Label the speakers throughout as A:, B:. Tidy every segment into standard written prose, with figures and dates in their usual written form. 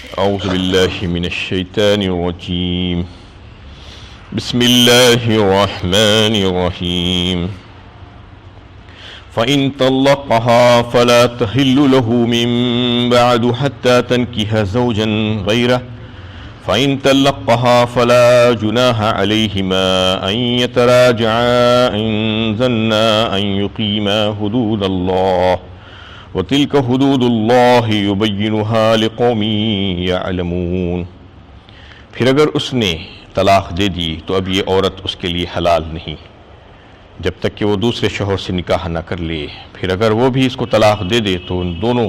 A: أعوذ بالله من الشيطان الرجيم. بسم الله الرحمن الرحيم. فإن طلقها فلا تحل له من بعد حتى تنكح زوجا غيره فإن طلقها فلا جناح عليهما أن يتراجعا إن ظنا أن يقيما حدود الله وَتِلْكَ حُدُودُ اللَّهِ يُبَيِّنُهَا لِقَوْمٍ يَعْلَمُونَ۔ پھر اگر اس نے طلاق دے دی تو اب یہ عورت اس کے لیے حلال نہیں جب تک کہ وہ دوسرے شوہر سے نکاح نہ کر لے۔ پھر اگر وہ بھی اس کو طلاق دے دے تو ان دونوں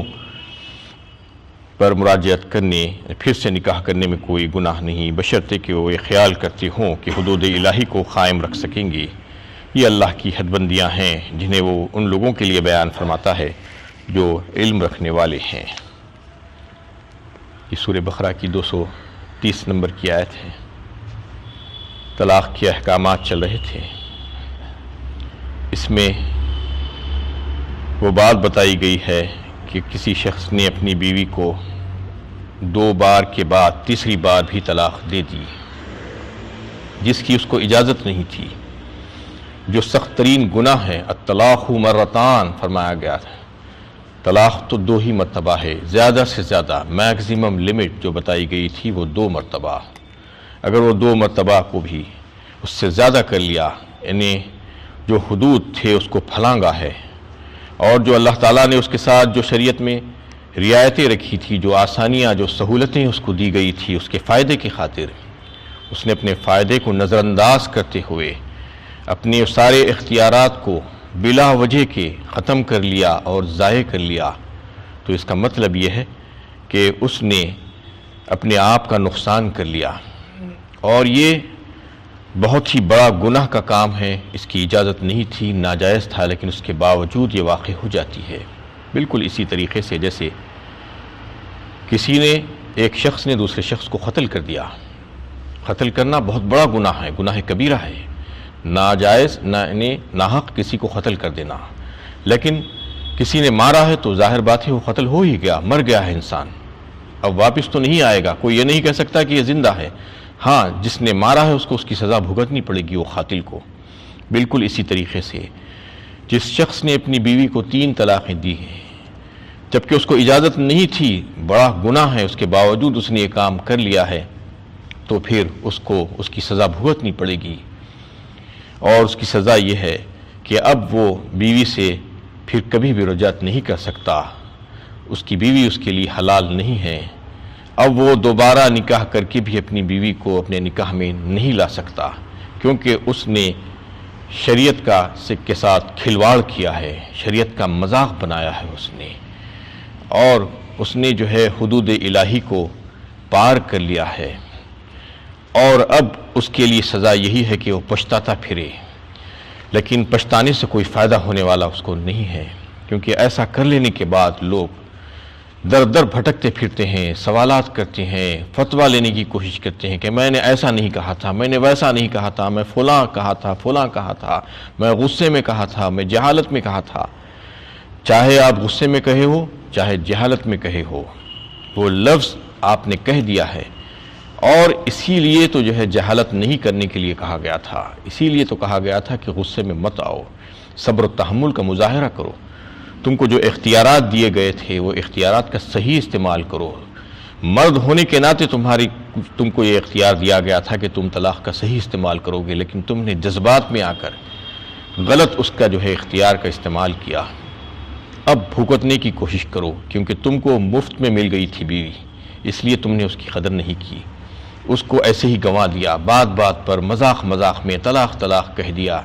A: پر مراجعت کرنے پھر سے نکاح کرنے میں کوئی گناہ نہیں، بشرطے کہ وہ یہ خیال کرتے ہوں کہ حدود الہی کو قائم رکھ سکیں گے۔ یہ اللہ کی حد بندیاں ہیں جنہیں وہ ان لوگوں کے لیے بیان فرماتا ہے جو علم رکھنے والے ہیں۔ یہ سورہ بقرہ کی 230 نمبر کی آیت ہے۔ طلاق کے احکامات چل رہے تھے، اس میں وہ بات بتائی گئی ہے کہ کسی شخص نے اپنی بیوی کو 2 بار کے بعد تیسری بار بھی طلاق دے دی جس کی اس کو اجازت نہیں تھی، جو سخت ترین گناہ ہے۔ الطلاق مرتان فرمایا گیا تھا، طلاق تو 2 ہی مرتبہ ہے، زیادہ سے زیادہ میکزیمم لمٹ جو بتائی گئی تھی وہ 2 مرتبہ۔ اگر وہ 2 مرتبہ کو بھی اس سے زیادہ کر لیا، یعنی جو حدود تھے اس کو پھلانگا ہے، اور جو اللہ تعالیٰ نے اس کے ساتھ جو شریعت میں رعایتیں رکھی تھی، جو آسانیاں جو سہولتیں اس کو دی گئی تھی اس کے فائدے کی خاطر، اس نے اپنے فائدے کو نظر انداز کرتے ہوئے اپنے سارے اختیارات کو بلا وجہ کے ختم کر لیا اور ضائع کر لیا، تو اس کا مطلب یہ ہے کہ اس نے اپنے آپ کا نقصان کر لیا، اور یہ بہت ہی بڑا گناہ کا کام ہے۔ اس کی اجازت نہیں تھی، ناجائز تھا، لیکن اس کے باوجود یہ واقع ہو جاتی ہے۔ بالکل اسی طریقے سے جیسے کسی نے ایک شخص نے دوسرے شخص کو قتل کر دیا۔ قتل کرنا بہت بڑا گناہ ہے، گناہ کبیرہ ہے، ناجائز ناحق کسی کو قتل کر دینا۔ لیکن کسی نے مارا ہے تو ظاہر بات ہے وہ قتل ہو ہی گیا، مر گیا ہے انسان، اب واپس تو نہیں آئے گا، کوئی یہ نہیں کہہ سکتا کہ یہ زندہ ہے۔ ہاں، جس نے مارا ہے اس کو اس کی سزا بھگتنی پڑے گی، وہ قاتل کو۔ بالکل اسی طریقے سے جس شخص نے اپنی بیوی کو 3 طلاقیں دی ہیں جبکہ اس کو اجازت نہیں تھی، بڑا گناہ ہے، اس کے باوجود اس نے یہ کام کر لیا ہے، تو پھر اس کو اس کی سزا بھگتنی پڑے گی، اور اس کی سزا یہ ہے کہ اب وہ بیوی سے پھر کبھی بھی رجعت نہیں کر سکتا، اس کی بیوی اس کے لیے حلال نہیں ہے۔ اب وہ دوبارہ نکاح کر کے بھی اپنی بیوی کو اپنے نکاح میں نہیں لا سکتا، کیونکہ اس نے شریعت کے ساتھ کھلواڑ کیا ہے، شریعت کا مذاق بنایا ہے اس نے، اور اس نے جو ہے حدود الہی کو پار کر لیا ہے، اور اب اس کے لیے سزا یہی ہے کہ وہ پچھتاتا پھرے، لیکن پچھتانے سے کوئی فائدہ ہونے والا اس کو نہیں ہے، کیونکہ ایسا کر لینے کے بعد لوگ در در بھٹکتے پھرتے ہیں، سوالات کرتے ہیں، فتویٰ لینے کی کوشش کرتے ہیں کہ میں نے ایسا نہیں کہا تھا، میں نے ویسا نہیں کہا تھا، میں فلاں کہا تھا، فلاں کہا تھا، میں غصے میں کہا تھا، میں جہالت میں کہا تھا۔ چاہے آپ غصے میں کہے ہو، چاہے جہالت میں کہے ہو، وہ لفظ آپ نے کہہ دیا ہے، اور اسی لیے تو جو ہے جہالت نہیں کرنے کے لیے کہا گیا تھا، اسی لیے تو کہا گیا تھا کہ غصے میں مت آؤ، صبر و تحمل کا مظاہرہ کرو، تم کو جو اختیارات دیے گئے تھے وہ اختیارات کا صحیح استعمال کرو۔ مرد ہونے کے ناطے تم کو یہ اختیار دیا گیا تھا کہ تم طلاق کا صحیح استعمال کرو گے، لیکن تم نے جذبات میں آ کر غلط اس کا جو ہے اختیار کا استعمال کیا۔ اب بھگتنے کی کوشش کرو، کیونکہ تم کو مفت میں مل گئی تھی بیوی، اس لیے تم نے اس کی قدر نہیں کی، اس کو ایسے ہی گنوا دیا، بات بات پر مذاق میں طلاق کہہ دیا،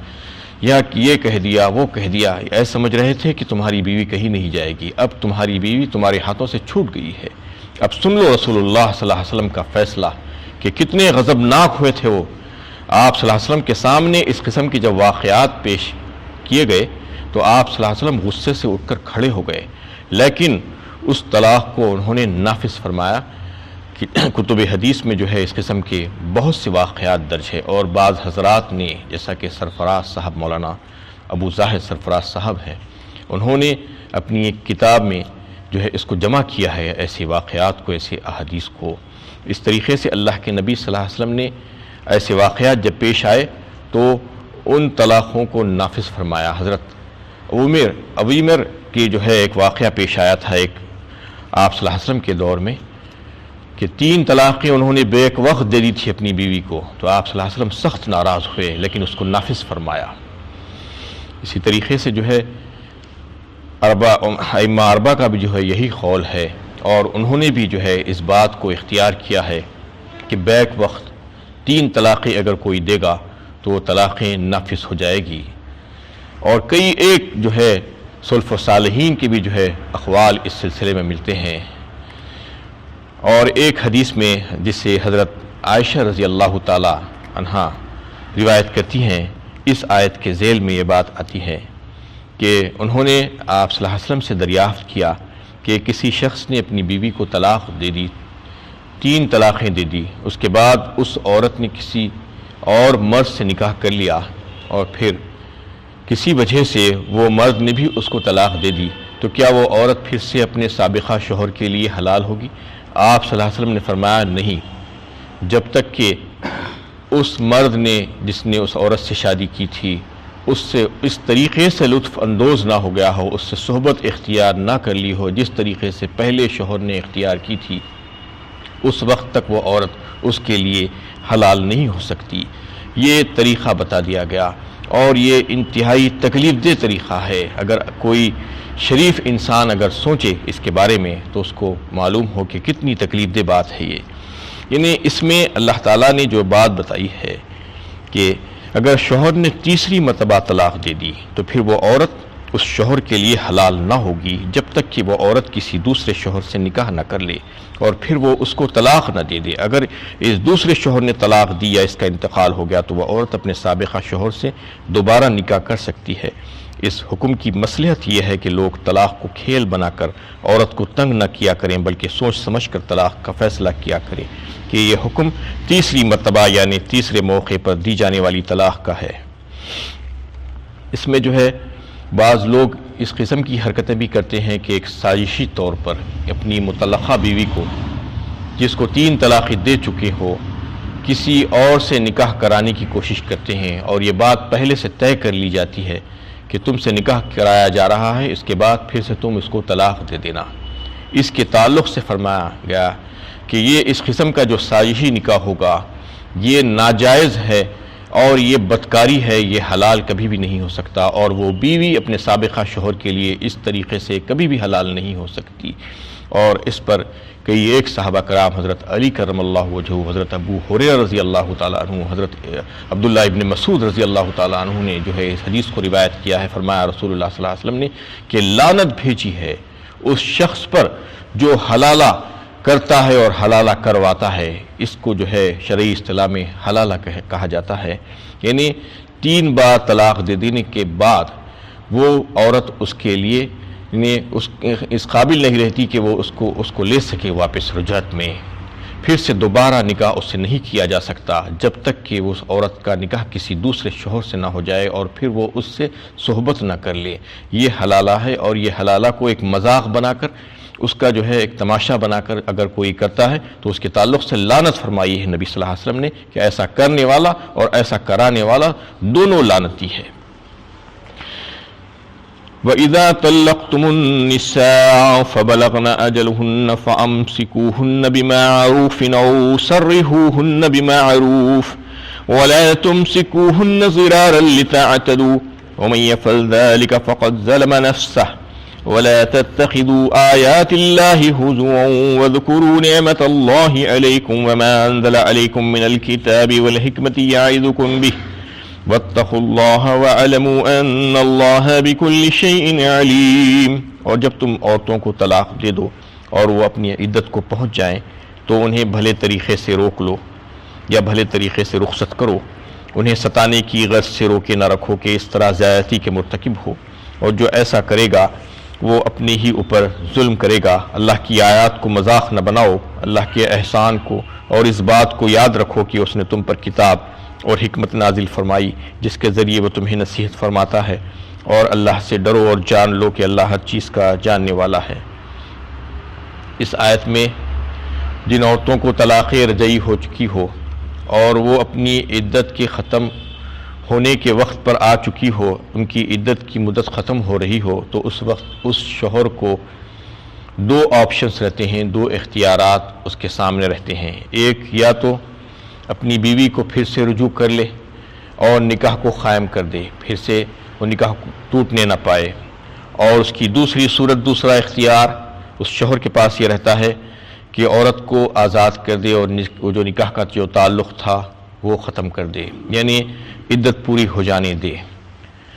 A: یا یہ کہہ دیا وہ کہہ دیا، ایسے سمجھ رہے تھے کہ تمہاری بیوی کہیں نہیں جائے گی، اب تمہاری بیوی تمہارے ہاتھوں سے چھوٹ گئی ہے۔ اب سن لو رسول اللہ صلی اللہ علیہ وسلم کا فیصلہ کہ کتنے غضبناک ہوئے تھے وہ۔ آپ صلی اللہ علیہ وسلم کے سامنے اس قسم کے جب واقعات پیش کیے گئے تو آپ صلی اللہ علیہ وسلم غصے سے اٹھ کر کھڑے ہو گئے، لیکن اس طلاق کو انہوں نے نافذ فرمایا۔ کہ کتب حدیث میں جو ہے اس قسم کے بہت سے واقعات درج ہے، اور بعض حضرات نے جیسا کہ سرفراز صاحب مولانا ابو زاہد سرفراز صاحب ہیں، انہوں نے اپنی ایک کتاب میں جو ہے اس کو جمع کیا ہے، ایسے واقعات کو، ایسے احادیث کو۔ اس طریقے سے اللہ کے نبی صلی اللہ علیہ وسلم نے ایسے واقعات جب پیش آئے تو ان طلاقوں کو نافذ فرمایا۔ حضرت ابویمر کی جو ہے ایک واقعہ پیش آیا تھا ایک آپ صلی اللہ علیہ وسلم کے دور میں کہ 3 طلاقیں انہوں نے بیک وقت دے دی تھی اپنی بیوی کو، تو آپ صلی اللہ علیہ وسلم سخت ناراض ہوئے لیکن اس کو نافذ فرمایا۔ اسی طریقے سے جو ہے ائمہ اربعہ کا بھی جو ہے یہی قول ہے، اور انہوں نے بھی جو ہے اس بات کو اختیار کیا ہے کہ بیک وقت 3 طلاقیں اگر کوئی دے گا تو وہ طلاقیں نافذ ہو جائے گی۔ اور کئی ایک جو ہے سلف و صالحین کے بھی جو ہے اقوال اس سلسلے میں ملتے ہیں۔ اور ایک حدیث میں جس سے حضرت عائشہ رضی اللہ تعالی عنہا روایت کرتی ہیں، اس آیت کے ذیل میں یہ بات آتی ہے کہ انہوں نے آپ صلی اللہ علیہ وسلم سے دریافت کیا کہ کسی شخص نے اپنی بیوی کو طلاق دے دی، 3 طلاقیں دے دی، اس کے بعد اس عورت نے کسی اور مرد سے نکاح کر لیا اور پھر کسی وجہ سے وہ مرد نے بھی اس کو طلاق دے دی، تو کیا وہ عورت پھر سے اپنے سابقہ شوہر کے لیے حلال ہوگی؟ آپ صلی اللہ علیہ وسلم نے فرمایا نہیں، جب تک کہ اس مرد نے جس نے اس عورت سے شادی کی تھی اس سے اس طریقے سے لطف اندوز نہ ہو گیا ہو، اس سے صحبت اختیار نہ کر لی ہو جس طریقے سے پہلے شوہر نے اختیار کی تھی، اس وقت تک وہ عورت اس کے لیے حلال نہیں ہو سکتی۔ یہ طریقہ بتا دیا گیا، اور یہ انتہائی تکلیف دہ طریقہ ہے۔ اگر کوئی شریف انسان اگر سوچے اس کے بارے میں تو اس کو معلوم ہو کہ کتنی تکلیف دہ بات ہے یہ۔ یعنی اس میں اللہ تعالیٰ نے جو بات بتائی ہے کہ اگر شوہر نے 3 مرتبہ طلاق دے دی تو پھر وہ عورت اس شوہر کے لیے حلال نہ ہوگی جب تک کہ وہ عورت کسی دوسرے شوہر سے نکاح نہ کر لے اور پھر وہ اس کو طلاق نہ دے دے۔ اگر اس دوسرے شوہر نے طلاق دی یا اس کا انتقال ہو گیا تو وہ عورت اپنے سابقہ شوہر سے دوبارہ نکاح کر سکتی ہے۔ اس حکم کی مصلحت یہ ہے کہ لوگ طلاق کو کھیل بنا کر عورت کو تنگ نہ کیا کریں، بلکہ سوچ سمجھ کر طلاق کا فیصلہ کیا کریں کہ یہ حکم 3 مرتبہ یعنی 3 موقع پر دی جانے والی طلاق کا ہے۔ اس میں جو ہے بعض لوگ اس قسم کی حرکتیں بھی کرتے ہیں کہ ایک سازشی طور پر اپنی مطلقہ بیوی کو جس کو 3 طلاقیں دے چکے ہو کسی اور سے نکاح کرانے کی کوشش کرتے ہیں، اور یہ بات پہلے سے طے کر لی جاتی ہے کہ تم سے نکاح کرایا جا رہا ہے، اس کے بعد پھر سے تم اس کو طلاق دے دینا۔ اس کے تعلق سے فرمایا گیا کہ یہ اس قسم کا جو سازشی نکاح ہوگا یہ ناجائز ہے اور یہ بدکاری ہے، یہ حلال کبھی بھی نہیں ہو سکتا، اور وہ بیوی اپنے سابقہ شوہر کے لیے اس طریقے سے کبھی بھی حلال نہیں ہو سکتی۔ اور اس پر کئی ایک صحابہ کرام، حضرت علی کرم اللہ وجہہ، حضرت ابو ہریرہ رضی اللہ تعالیٰ عنہ، حضرت عبداللہ ابن مسعود رضی اللہ تعالیٰ عنہ نے جو ہے اس حدیث کو روایت کیا ہے۔ فرمایا رسول اللہ صلی اللہ علیہ وسلم نے کہ لعنت بھیجی ہے اس شخص پر جو حلالہ کرتا ہے اور حلالہ کرواتا ہے۔ اس کو جو ہے شرعی اصطلاح میں حلالہ کہا جاتا ہے، یعنی 3 بار طلاق دے دینے کے بعد وہ عورت اس کے لیے یعنی اس قابل نہیں رہتی کہ وہ اس کو لے سکے واپس رجعت میں، پھر سے دوبارہ نکاح اس سے نہیں کیا جا سکتا جب تک کہ اس عورت کا نکاح کسی دوسرے شوہر سے نہ ہو جائے اور پھر وہ اس سے صحبت نہ کر لے۔ یہ حلالہ ہے، اور یہ حلالہ کو ایک مذاق بنا کر، اس کا جو ہے ایک تماشا بنا کر اگر کوئی کرتا ہے تو اس کے تعلق سے لعنت فرمائی ہے نبی صلی اللہ علیہ وسلم نے کہ ایسا کرنے والا اور ایسا کرانے والا دونوں لعنتی ہے۔ وَإِذَا طَلَّقْتُمُ النِّسَاءَ فَبَلَغْنَ أَجَلَهُنَّ فَأَمْسِكُوهُنَّ بِمَعْرُوفٍ أَوْ سَرِّحُوهُنَّ بِمَعْرُوفٍ وَلَا تُمْسِكُوهُنَّ ضِرَارًا لِتَعْتَدُوا وَمَنْ يَفْعَلْ ذَلِكَ فَقَدْ ظَلَمَ نَفْسَهُ وَلَا تَتَّخِذُوا آيَاتِ اللَّهِ هُزُوًا وَاذْكُرُوا نِعْمَةَ اللَّهِ عَلَيْكُمْ وَمَا أَنزَلَ عَلَيْكُمْ مِنَ الْكِتَابِ وَالْحِكْمَةِ يَعِظُكُمْ بِهِ وَاتَّقُوا اللَّهَ وَاعْلَمُوا أَنَّ اللَّهَ بِكُلِّ شَيْءٍ عَلِيمٌ۔ اور جب تم عورتوں کو طلاق دے دو اور وہ اپنی عدت کو پہنچ جائیں تو انہیں بھلے طریقے سے روک لو یا بھلے طریقے سے رخصت کرو، انہیں ستانے کی غرض سے روکے نہ رکھو کہ اس طرح زیادتی کے مرتکب ہو، اور جو ایسا کرے گا وہ اپنے ہی اوپر ظلم کرے گا۔ اللہ کی آیات کو مذاق نہ بناؤ، اللہ کے احسان کو اور اس بات کو یاد رکھو کہ اس نے تم پر کتاب اور حکمت نازل فرمائی جس کے ذریعے وہ تمہیں نصیحت فرماتا ہے، اور اللہ سے ڈرو اور جان لو کہ اللہ ہر چیز کا جاننے والا ہے۔ اس آیت میں جن عورتوں کو طلاق رجعی ہو چکی ہو اور وہ اپنی عدت کے ختم ہونے کے وقت پر آ چکی ہو، ان کی عدت کی مدت ختم ہو رہی ہو، تو اس وقت اس شوہر کو دو آپشنز رہتے ہیں، دو اختیارات اس کے سامنے رہتے ہیں۔ ایک، یا تو اپنی بیوی کو پھر سے رجوع کر لے اور نکاح کو قائم کر دے، پھر سے وہ نکاح ٹوٹنے نہ پائے، اور اس کی دوسری صورت، دوسرا اختیار اس شوہر کے پاس یہ رہتا ہے کہ عورت کو آزاد کر دے اور وہ جو نکاح کا جو تعلق تھا وہ ختم کر دے، یعنی عدت پوری ہو جانے دے۔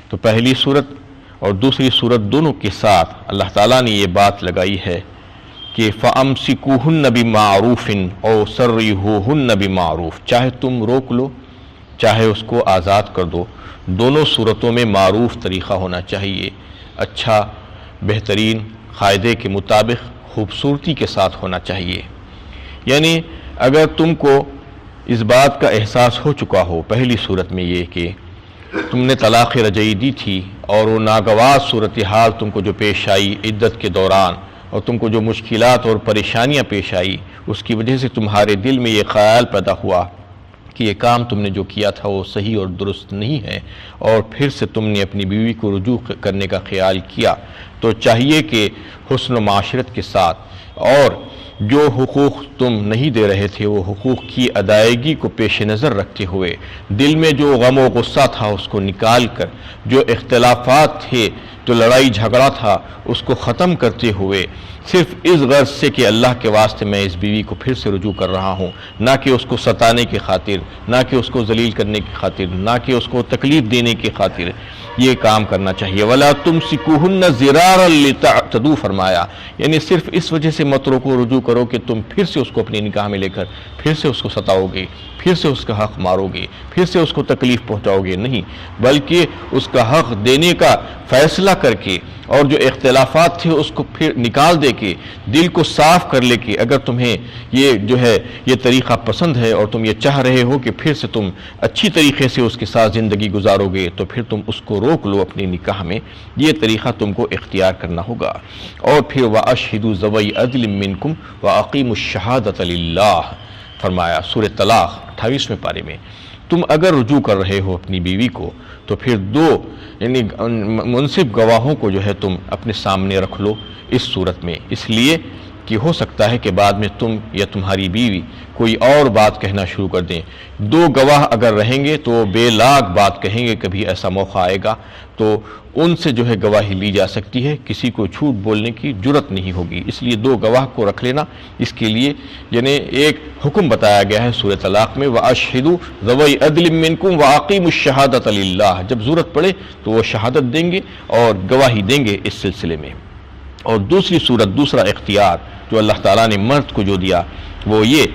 A: تو پہلی صورت اور دوسری صورت دونوں کے ساتھ اللہ تعالیٰ نے یہ بات لگائی ہے کہ فَأَمْسِكُوهُنَّ بِمَعْرُوفٍ أَوْ سَرِّحُوهُنَّ بِمَعْرُوف، چاہے تم روک لو چاہے اس کو آزاد کر دو، دونوں صورتوں میں معروف طریقہ ہونا چاہیے، اچھا بہترین قاعدے کے مطابق خوبصورتی کے ساتھ ہونا چاہیے۔ یعنی اگر تم کو اس بات کا احساس ہو چکا ہو پہلی صورت میں یہ کہ تم نے طلاق رجعی دی تھی اور وہ ناگوار صورتحال تم کو جو پیش آئی عدت کے دوران، اور تم کو جو مشکلات اور پریشانیاں پیش آئی، اس کی وجہ سے تمہارے دل میں یہ خیال پیدا ہوا کہ یہ کام تم نے جو کیا تھا وہ صحیح اور درست نہیں ہے، اور پھر سے تم نے اپنی بیوی کو رجوع کرنے کا خیال کیا، تو چاہیے کہ حسن و معاشرت کے ساتھ اور جو حقوق تم نہیں دے رہے تھے وہ حقوق کی ادائیگی کو پیش نظر رکھتے ہوئے، دل میں جو غم و غصہ تھا اس کو نکال کر، جو اختلافات تھے، جو لڑائی جھگڑا تھا، اس کو ختم کرتے ہوئے، صرف اس غرض سے کہ اللہ کے واسطے میں اس بیوی کو پھر سے رجوع کر رہا ہوں، نہ کہ اس کو ستانے کی خاطر، نہ کہ اس کو ذلیل کرنے کی خاطر، نہ کہ اس کو تکلیف دینے کی خاطر، یہ کام کرنا چاہیے۔ وَلَا تُمْسِكُوهُنَّ زِرَارًا لِتَعْتَدُوا فرمایا، یعنی صرف اس وجہ سے مت روکو رجوع کرو کہ تم پھر سے اس کو اپنی نکاح میں لے کر پھر سے اس کو ستاؤ گے، پھر سے اس کا حق مارو گے، پھر سے اس کو تکلیف پہنچاؤ گے، نہیں، بلکہ اس کا حق دینے کا فیصلہ کر کے اور جو اختلافات تھے اس کو پھر نکال دے کے، دل کو صاف کر لے کے، اگر تمہیں یہ جو ہے یہ طریقہ پسند ہے اور تم یہ چاہ رہے ہو کہ پھر سے تم اچھی طریقے سے اس کے ساتھ زندگی گزارو گے، تو پھر تم اس کو روک لو اپنی نکاح میں، یہ طریقہ تم کو اختیار کرنا ہوگا۔ اور پھر وَأَشْهِدُوا ذَوَيْ عَدْلٍ مِّنْكُمْ وَأَقِيمُوا الشَّهَادَةَ لِلَّهِ فرمایا سورہ طلاق 28ویں پارے میں، تم اگر رجوع کر رہے ہو اپنی بیوی کو تو پھر دو یعنی منصف گواہوں کو جو ہے تم اپنے سامنے رکھ لو اس صورت میں، اس لیے کہ ہو سکتا ہے کہ بعد میں تم یا تمہاری بیوی کوئی اور بات کہنا شروع کر دیں۔ دو گواہ اگر رہیں گے تو بے لاگ بات کہیں گے، کبھی ایسا موقع آئے گا تو ان سے جو ہے گواہی لی جا سکتی ہے، کسی کو جھوٹ بولنے کی جرت نہیں ہوگی، اس لیے دو گواہ کو رکھ لینا اس کے لیے یعنی ایک حکم بتایا گیا ہے سورہ طلاق میں، وَأَشْهِدُوا ذَوَيْ عَدْلٍ مِّنْكُمْ وَأَقِيمُوا الشَّهَادَةَ لِلَّهِ، جب ضرورت پڑے تو وہ شہادت دیں گے اور گواہی دیں گے اس سلسلے میں۔ اور دوسری صورت، دوسرا اختیار جو اللہ تعالیٰ نے مرد کو جو دیا وہ یہ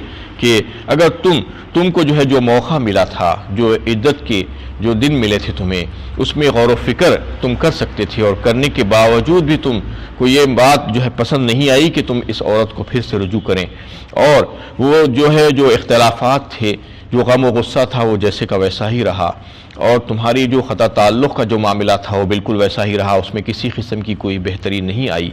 A: کہ اگر تم کو جو ہے جو موقع ملا تھا، جو عدت کے جو دن ملے تھے تمہیں، اس میں غور و فکر تم کر سکتے تھے، اور کرنے کے باوجود بھی تم کو یہ بات جو ہے پسند نہیں آئی کہ تم اس عورت کو پھر سے رجوع کریں، اور وہ جو ہے جو اختلافات تھے، جو غم و غصہ تھا وہ جیسے کا ویسا ہی رہا، اور تمہاری جو خطا تعلق کا جو معاملہ تھا وہ بالکل ویسا ہی رہا، اس میں کسی قسم کی کوئی بہتری نہیں آئی،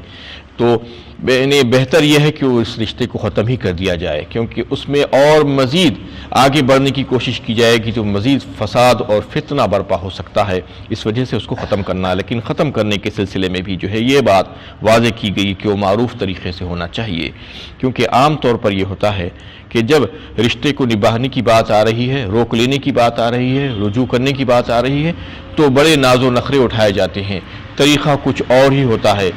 A: تو بہتر یہ ہے کہ وہ اس رشتے کو ختم ہی کر دیا جائے، کیونکہ اس میں اور مزید آگے بڑھنے کی کوشش کی جائے گی تو مزید فساد اور فتنہ برپا ہو سکتا ہے، اس وجہ سے اس کو ختم کرنا ہے۔ لیکن ختم کرنے کے سلسلے میں بھی جو ہے یہ بات واضح کی گئی کہ وہ معروف طریقے سے ہونا چاہیے، کیونکہ عام طور پر یہ ہوتا ہے کہ جب رشتے کو نبھانے کی بات آ رہی ہے، روک لینے کی بات آ رہی ہے، رجوع کرنے کی بات آ رہی ہے، تو بڑے ناز و نخرے اٹھائے جاتے ہیں، طریقہ کچھ اور ہی ہوتا ہے،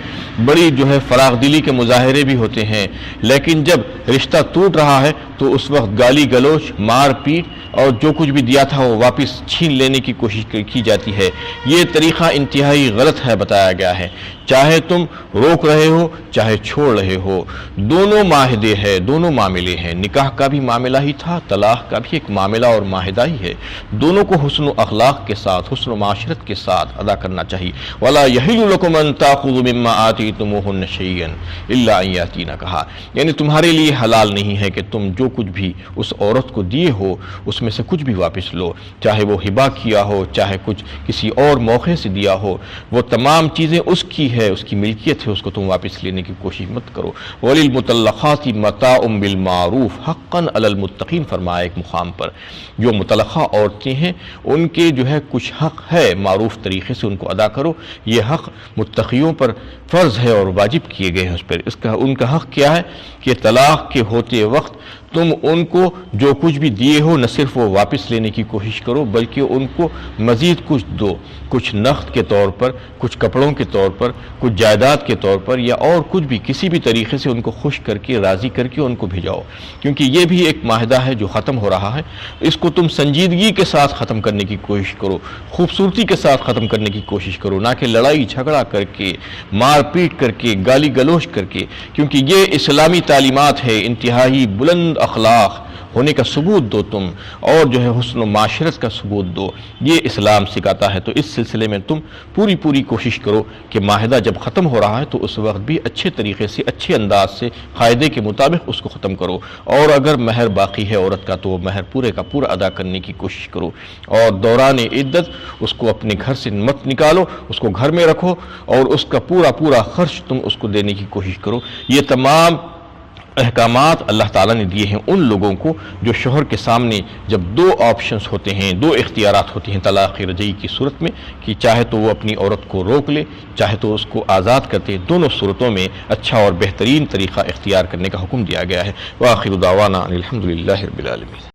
A: بڑی جو ہے فراغ دلی کے مظاہرے بھی ہوتے ہیں، لیکن جب رشتہ ٹوٹ رہا ہے تو اس وقت گالی گلوچ، مار پیٹ اور جو کچھ بھی دیا تھا وہ واپس چھین لینے کی کوشش کی جاتی ہے۔ یہ طریقہ انتہائی غلط ہے، بتایا گیا ہے، چاہے تم روک رہے ہو چاہے چھوڑ رہے ہو، دونوں معاہدے ہیں، دونوں معاملے ہیں، نکاح کا بھی معاملہ ہی تھا، طلاق کا بھی ایک معاملہ اور معاہدہ ہی ہے، دونوں کو حسن و اخلاق کے ساتھ، حسن و معاشرت کے ساتھ ادا کرنا چاہیے۔ وَلَا يَحِلُّ لَكُمْ أَن تَأْخُذُوا مِمَّا آتَيْتُمُوهُنَّ شَيْئًا، الا ان یاتینا کہا، یعنی تمہارے لیے حلال نہیں ہے کہ تم جو کچھ بھی اس عورت کو دیے ہو اس میں سے کچھ بھی واپس لو، چاہے وہ ہبہ کیا ہو، چاہے کچھ کسی اور موقع سے دیا ہو، وہ تمام چیزیں اس کی ہے، اس کی ملکیت ہے، اس کو تم واپس لینے کی کوشش مت کرو۔ وَلِلْمُطَلَّقَاتِ مَتَاعٌ بِالْمَعْرُوفِ حَقًّا عَلَى الْمُتَّقِينَ فرمایا ایک مقام پر، جو مطلقہ عورتیں ہیں ان کے جو ہے کچھ حق ہے، معروف طریقے سے ان کو ادا کرو، یہ حق متقیوں پر فرض ہے اور واجب کیے گئے ہیں اس پر۔ ان کا حق کیا ہے کہ طلاق کے ہوتے وقت تم ان کو جو کچھ بھی دیے ہو نہ صرف وہ واپس لینے کی کوشش کرو بلکہ ان کو مزید کچھ دو، کچھ نقد کے طور پر، کچھ کپڑوں کے طور پر، کچھ جائیداد کے طور پر، یا اور کچھ بھی کسی بھی طریقے سے ان کو خوش کر کے راضی کر کے ان کو بھیجاؤ، کیونکہ یہ بھی ایک معاہدہ ہے جو ختم ہو رہا ہے۔ اس کو تم سنجیدگی کے ساتھ ختم کرنے کی کوشش کرو، خوبصورتی کے ساتھ ختم کرنے کی کوشش کرو، نہ کہ لڑائی جھگڑا کر کے، مار پیٹ کر کے، گالی گلوچ کر کے، کیونکہ یہ اسلامی تعلیمات ہے۔ انتہائی بلند اخلاق ہونے کا ثبوت دو تم، اور جو ہے حسن و معاشرت کا ثبوت دو، یہ اسلام سکھاتا ہے۔ تو اس سلسلے میں تم پوری کوشش کرو کہ معاہدہ جب ختم ہو رہا ہے تو اس وقت بھی اچھے طریقے سے، اچھے انداز سے، قاعدے کے مطابق اس کو ختم کرو، اور اگر مہر باقی ہے عورت کا تو وہ مہر پورے کا پورا ادا کرنے کی کوشش کرو، اور دوران عدت اس کو اپنے گھر سے مت نکالو، اس کو گھر میں رکھو، اور اس کا پورا خرچ تم اس کو دینے کی کوشش کرو۔ یہ تمام احکامات اللہ تعالیٰ نے دیے ہیں ان لوگوں کو جو شوہر کے سامنے جب دو آپشنز ہوتے ہیں، دو اختیارات ہوتے ہیں طلاق رجعی کی صورت میں، کہ چاہے تو وہ اپنی عورت کو روک لے، چاہے تو اس کو آزاد کرتے، دونوں صورتوں میں اچھا اور بہترین طریقہ اختیار کرنے کا حکم دیا گیا ہے۔ وآخر دعوانا ان الحمد للہ رب العالمین۔